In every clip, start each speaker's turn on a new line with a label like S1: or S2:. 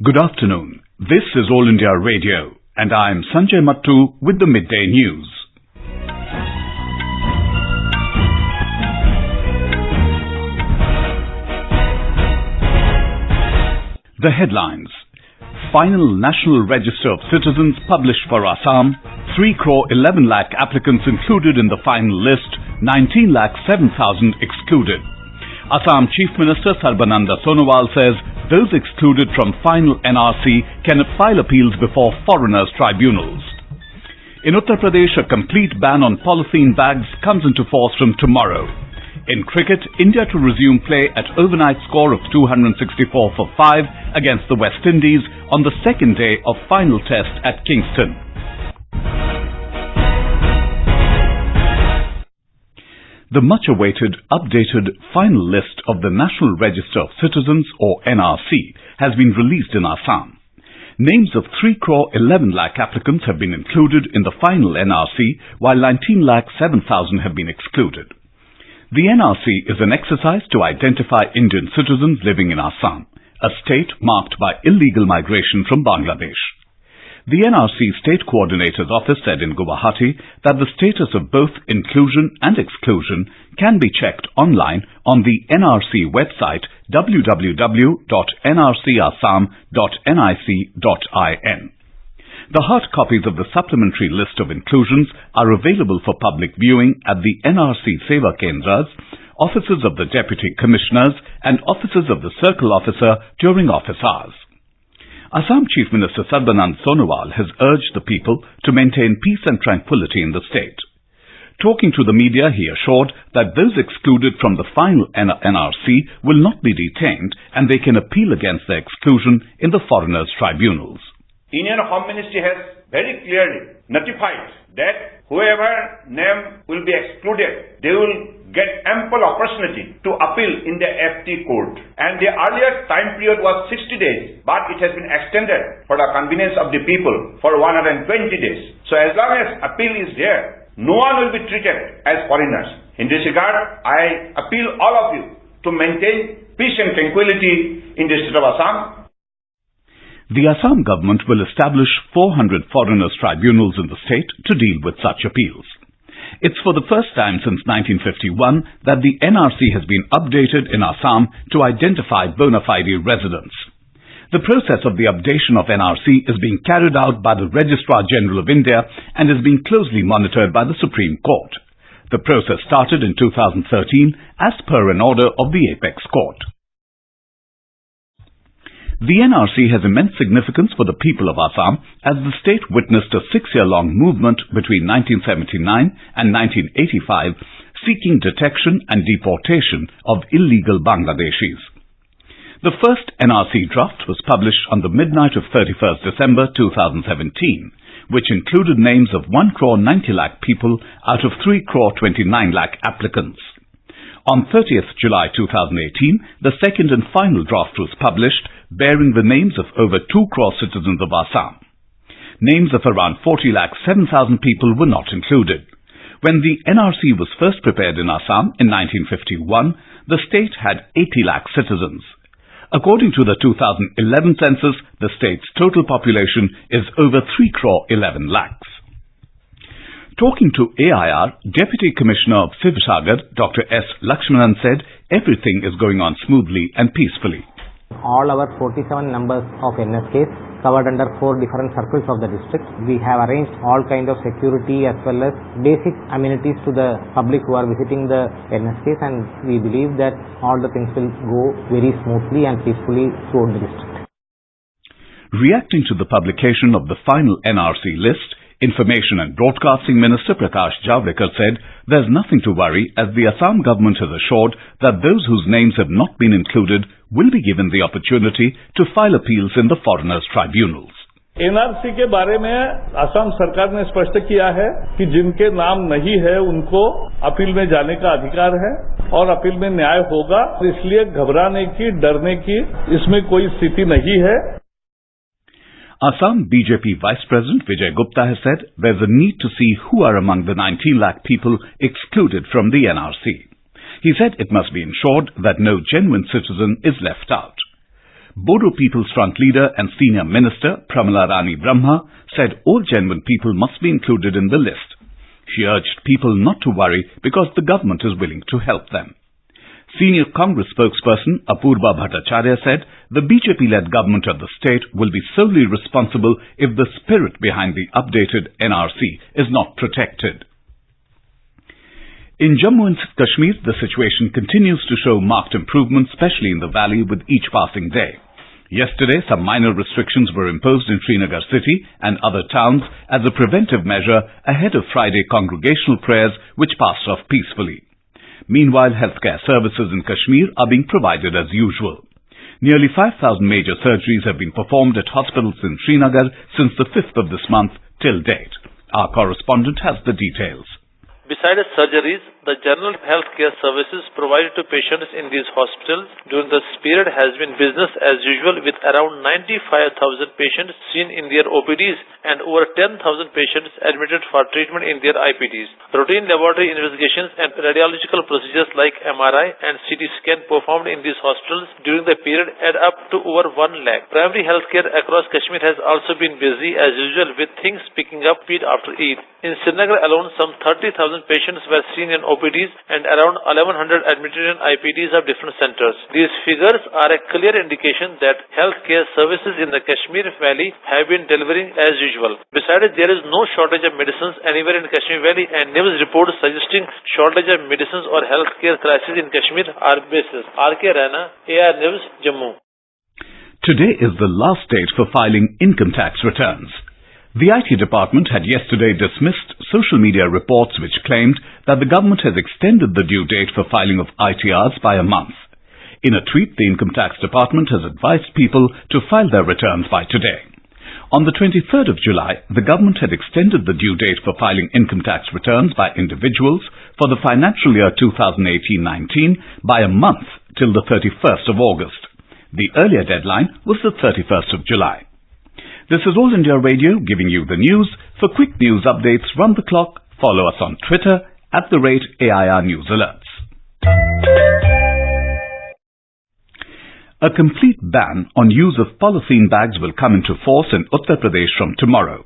S1: Good afternoon. This is All India Radio and I am Sanjay Mattu with the Midday News. The headlines. Final National Register of Citizens published for Assam. 3 crore 11 lakh applicants included in the final list. 19 lakh 7,000 excluded. Assam Chief Minister Sarbananda Sonowal says those excluded from final NRC can file appeals before Foreigners Tribunals. In Uttar Pradesh, a complete ban on polythene bags comes into force from tomorrow. In cricket, India to resume play at overnight score of 264 for 5 against the West Indies on the second day of final test at Kingston. The much-awaited, updated final list of the National Register of Citizens, or NRC, has been released in Assam. Names of 3 crore 11 lakh applicants have been included in the final NRC, while 19 lakh 7,000 have been excluded. The NRC is an exercise to identify Indian citizens living in Assam, a state marked by illegal migration from Bangladesh. The NRC State Coordinator's Office said in Guwahati that the status of both inclusion and exclusion can be checked online on the NRC website www.nrcassam.nic.in. The hard copies of the supplementary list of inclusions are available for public viewing at the NRC Seva Kendras, offices of the Deputy Commissioners and offices of the Circle Officer during office hours. Assam Chief Minister Sarbananda Sonowal has urged the people to maintain peace and tranquility in the state. Talking to the media, he assured that those excluded from the final NRC will not be detained and they can appeal against their exclusion in the Foreigners Tribunals.
S2: Indian Home Ministry has very clearly notified that whoever name will be excluded, they will get ample opportunity to appeal in the FT court. And the earlier time period was 60 days, but it has been extended for the convenience of the people for 120 days. So as long as appeal is there, no one will be treated as foreigners. In this regard, I appeal all of you to maintain peace and tranquility in the state of Assam.
S1: The Assam government will establish 400 Foreigners Tribunals in the state to deal with such appeals. It's for the first time since 1951 that the NRC has been updated in Assam to identify bona fide residents. The process of the updation of NRC is being carried out by the Registrar General of India and is being closely monitored by the Supreme Court. The process started in 2013 as per an order of the Apex Court. The NRC has immense significance for the people of Assam as the state witnessed a 6-year-long movement between 1979 and 1985 seeking detection and deportation of illegal Bangladeshis. The first NRC draft was published on the midnight of 31st December 2017, which included names of 1 crore 90 lakh people out of 3 crore 29 lakh applicants. On 30th July 2018, the second and final draft was published, bearing the names of over 2 crore citizens of Assam. Names of around 40 lakh 7,000 people were not included. When the NRC was first prepared in Assam in 1951, the state had 80 lakh citizens. According to the 2011 census, the state's total population is over 3 crore 11 lakhs. Talking to AIR, Deputy Commissioner of Sivsagar, Dr. S. Lakshmanan said everything is going on smoothly and peacefully.
S3: All our 47 numbers of NSKs covered under 4 different circles of the district. We have arranged all kind of security as well as basic amenities to the public who are visiting the NSKs, and we believe that all the things will go very smoothly and peacefully throughout the district.
S1: Reacting to the publication of the final NRC list, Information and Broadcasting Minister Prakash Javadekar said there's nothing to worry as the Assam government has assured that those whose names have not been included will be given the opportunity to file appeals in the Foreigners Tribunals.
S4: NRC के बारे में असम सरकार ने स्पष्ट किया है कि जिनके नाम नहीं है उनको अपील में जाने का अधिकार है और अपील में न्याय होगा, इसलिए घबराने की, डरने की इसमें कोई स्थिति नहीं है.
S1: Assam BJP Vice President Vijay Gupta has said there's a need to see who are among the 19 lakh people excluded from the NRC. He said it must be ensured that no genuine citizen is left out. Bodo People's Front leader and senior minister Pramila Rani Brahma said all genuine people must be included in the list. She urged people not to worry because the government is willing to help them. Senior Congress spokesperson Apurva Bhattacharya said the BJP-led government of the state will be solely responsible if the spirit behind the updated NRC is not protected. In Jammu and Kashmir, the situation continues to show marked improvement, especially in the valley, with each passing day. Yesterday, some minor restrictions were imposed in Srinagar city and other towns as a preventive measure ahead of Friday congregational prayers, which passed off peacefully. Meanwhile, healthcare services in Kashmir are being provided as usual. Nearly 5,000 major surgeries have been performed at hospitals in Srinagar since the 5th of this month till date. Our correspondent has the details.
S5: Besides surgeries, the general healthcare services provided to patients in these hospitals during this period has been business as usual, with around 95,000 patients seen in their OPDs and over 10,000 patients admitted for treatment in their IPDs. Routine laboratory investigations and radiological procedures like MRI and CT scan performed in these hospitals during the period add up to over 1 lakh. Primary healthcare across Kashmir has also been busy as usual, with things picking up speed after Eid. In Srinagar alone, some 30,000 patients were seen in OPDs and around 1,100 admitted in IPDs of different centers. These figures are a clear indication that healthcare services in the Kashmir Valley have been delivering as usual. Besides, there is no shortage of medicines anywhere in Kashmir Valley, and news reports suggesting shortage of medicines or healthcare crisis in Kashmir are baseless. R.K. Rana, AR News, Jammu.
S1: Today is the last date for filing income tax returns. The IT department had yesterday dismissed social media reports which claimed that the government has extended the due date for filing of ITRs by a month. In a tweet, the income tax department has advised people to file their returns by today. On the 23rd of July, the government had extended the due date for filing income tax returns by individuals for the financial year 2018-19 by a month till the 31st of August. The earlier deadline was the 31st of July. This is All India Radio giving you the news. For quick news updates round the clock, follow us on Twitter @AIR News Alerts. A complete ban on use of polythene bags will come into force in Uttar Pradesh from tomorrow.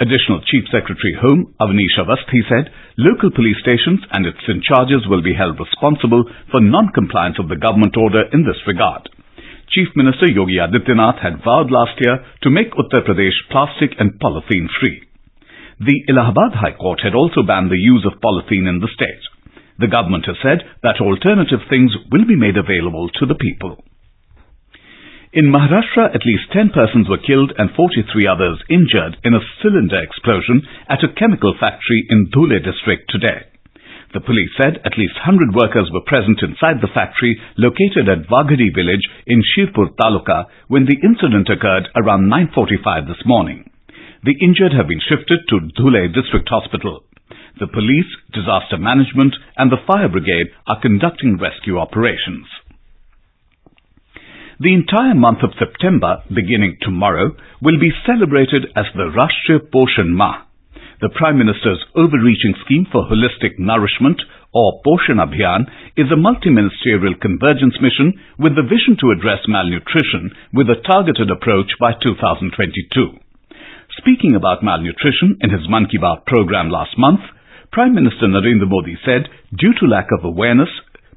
S1: Additional Chief Secretary Home Avnish Awasthi said local police stations and its in charges will be held responsible for non-compliance of the government order in this regard. Chief Minister Yogi Adityanath had vowed last year to make Uttar Pradesh plastic and polythene free. The Allahabad High Court had also banned the use of polythene in the state. The government has said that alternative things will be made available to the people. In Maharashtra, at least 10 persons were killed and 43 others injured in a cylinder explosion at a chemical factory in Dhule district today. The police said at least 100 workers were present inside the factory located at Vaghari village in Shirpur Taluka when the incident occurred around 9:45 this morning. The injured have been shifted to Dhule District Hospital. The police, disaster management and the fire brigade are conducting rescue operations. The entire month of September, beginning tomorrow, will be celebrated as the Rashtriya Poshan Mah. The Prime Minister's overreaching scheme for holistic nourishment, or Poshan Abhiyan, is a multi-ministerial convergence mission with the vision to address malnutrition with a targeted approach by 2022. Speaking about malnutrition in his Mann Ki Baat program last month, Prime Minister Narendra Modi said due to lack of awareness,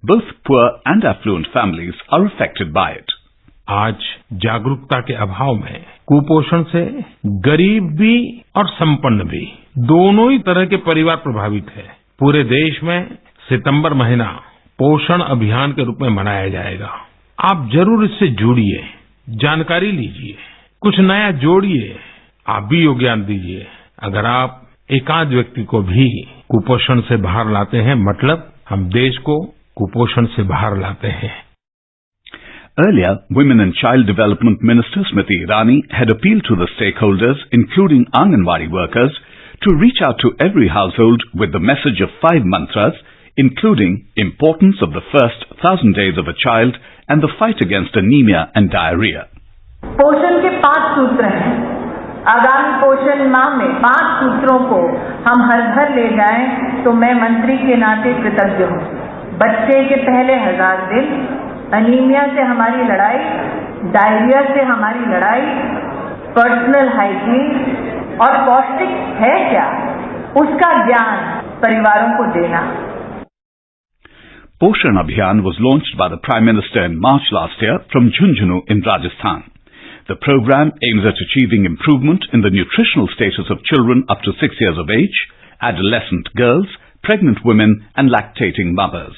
S1: both poor and affluent families are affected by it.
S6: आज जागरूकता के अभाव में कुपोषण से गरीब भी और संपन्न भी दोनों ही तरह के परिवार प्रभावित हैं। पूरे देश में सितंबर महीना पोषण अभियान के रूप में मनाया जाएगा। आप जरूर इससे जुड़िए, जानकारी लीजिए, कुछ नया जोड़िए, आप भी योगदान दीजिए। अगर आप एकाध व्यक्ति को भी कुपोषण से बाहर लाते हैं, मतलब हम देश को कुपोषण से बाहर लाते हैं।
S1: Earlier, Women and Child Development Minister Smriti Irani had appealed to the stakeholders, including Anganwadi workers, to reach out to every household with the message of 5 mantras, including importance of the first 1,000 days of a child and the fight against anemia and diarrhea.
S7: पोषण के 5 सूत्र हैं। आगामी पोषण माह में 5 सूत्रों को हम हर घर ले जाएं तो मैं मंत्री के नाते कृतज्ञ हूँ। बच्चे के पहले 1000 दिन, अनीमिया से हमारी लड़ाई, डायरिया से हमारी लड़ाई, पर्सनल हाइजीन और पौष्टिक है क्या, उसका ज्ञान परिवारों को देना.
S1: Poshan Abhiyan was launched by the Prime Minister in March last year from Jhunjhunu in Rajasthan. The program aims at achieving improvement in the nutritional status of children up to 6 years of age, adolescent girls, pregnant women and lactating mothers.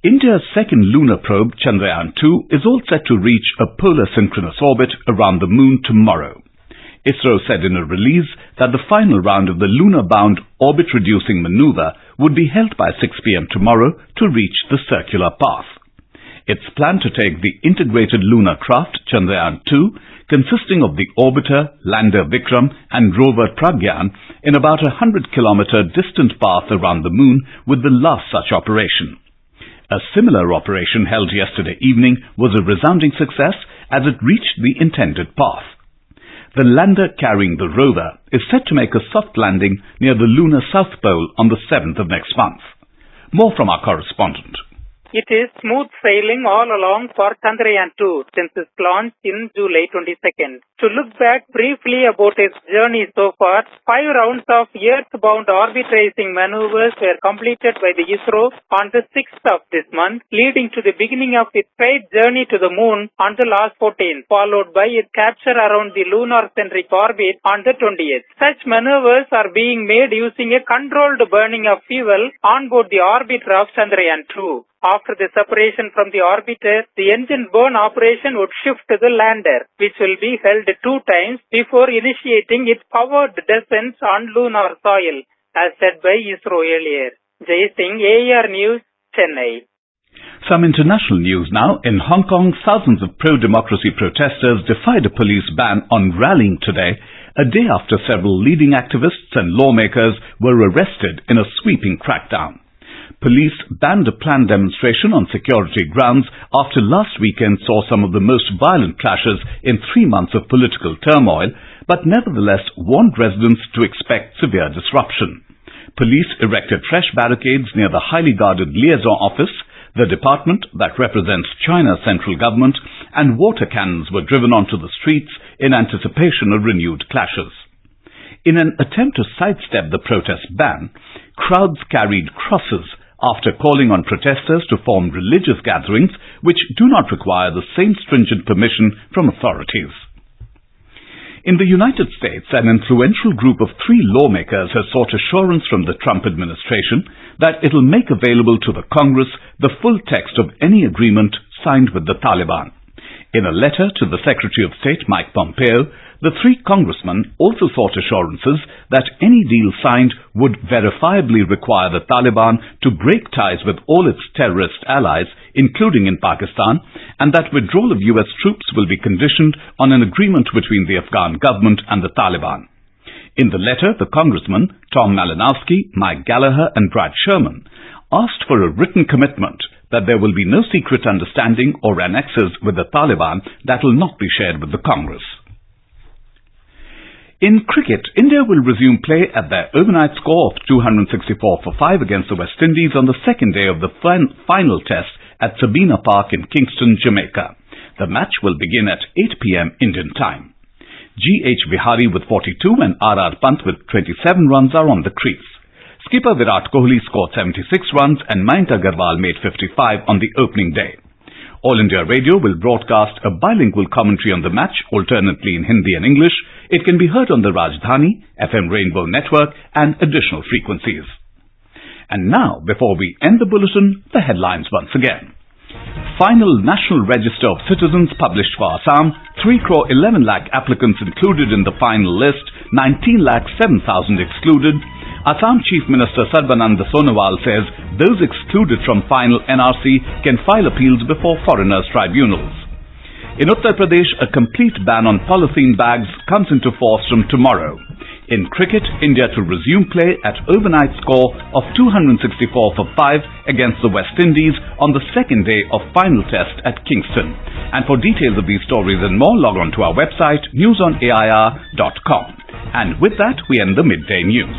S1: India's second lunar probe, Chandrayaan-2, is all set to reach a polar synchronous orbit around the moon tomorrow. ISRO said in a release that the final round of the lunar-bound orbit-reducing maneuver would be held by 6 p.m. tomorrow to reach the circular path. It's planned to take the integrated lunar craft Chandrayaan-2, consisting of the orbiter, lander Vikram and rover Pragyan, in about a 100-kilometer distant path around the moon with the last such operation. A similar operation held yesterday evening was a resounding success as it reached the intended path. The lander carrying the rover is set to make a soft landing near the lunar south pole on the 7th of next month. More from our correspondent.
S8: It is smooth sailing all along for Chandrayaan-2 since its launch in July 22nd. To look back briefly about its journey so far, 5 rounds of Earth-bound orbit-raising maneuvers were completed by the ISRO on the 6th of this month, leading to the beginning of its straight journey to the moon on the last 14th, followed by its capture around the lunar-centric orbit on the 20th. Such maneuvers are being made using a controlled burning of fuel on board the orbiter of Chandrayaan-2. After the separation from the orbiter, the engine burn operation would shift to the lander, which will be held 2 times before initiating its powered descent on lunar soil, as said by ISRO earlier. Jai Singh, AR News, Chennai.
S1: Some international news now. In Hong Kong, thousands of pro-democracy protesters defied a police ban on rallying today, a day after several leading activists and lawmakers were arrested in a sweeping crackdown. Police banned a planned demonstration on security grounds after last weekend saw some of the most violent clashes in 3 months of political turmoil, but nevertheless warned residents to expect severe disruption. Police erected fresh barricades near the highly guarded liaison office, the department that represents China's central government, and water cannons were driven onto the streets in anticipation of renewed clashes. In an attempt to sidestep the protest ban, crowds carried crosses after calling on protesters to form religious gatherings which do not require the same stringent permission from authorities. In the United States, an influential group of 3 lawmakers has sought assurance from the Trump administration that it will make available to the Congress the full text of any agreement signed with the Taliban. In a letter to the Secretary of State, Mike Pompeo, the 3 congressmen also sought assurances that any deal signed would verifiably require the Taliban to break ties with all its terrorist allies, including in Pakistan, and that withdrawal of US troops will be conditioned on an agreement between the Afghan government and the Taliban. In the letter, the congressmen, Tom Malinowski, Mike Gallagher and Brad Sherman, asked for a written commitment that there will be no secret understanding or annexes with the Taliban that will not be shared with the Congress. In cricket, India will resume play at their overnight score of 264 for 5 against the West Indies on the second day of the final test at Sarbananda Park in Kingston, Jamaica. The match will begin at 8 p.m. Indian time. G.H. Vihari with 42 and R.R. Pant with 27 runs are on the crease. Skipper Virat Kohli scored 76 runs and Mayank Agarwal made 55 on the opening day. All India Radio will broadcast a bilingual commentary on the match, alternately in Hindi and English. It can be heard on the Rajdhani, FM Rainbow Network and additional frequencies. And now, before we end the bulletin, the headlines once again. Final National Register of Citizens published for Assam, 3 crore 11 lakh applicants included in the final list, 19 lakh 7,000 excluded. Assam Chief Minister Sarbananda Sonowal says those excluded from final NRC can file appeals before Foreigners Tribunals. In Uttar Pradesh, a complete ban on polythene bags comes into force from tomorrow. In cricket, India to resume play at overnight score of 264 for 5 against the West Indies on the second day of final test at Kingston. And for details of these stories and more, log on to our website newsonair.com. And with that, we end the Midday News.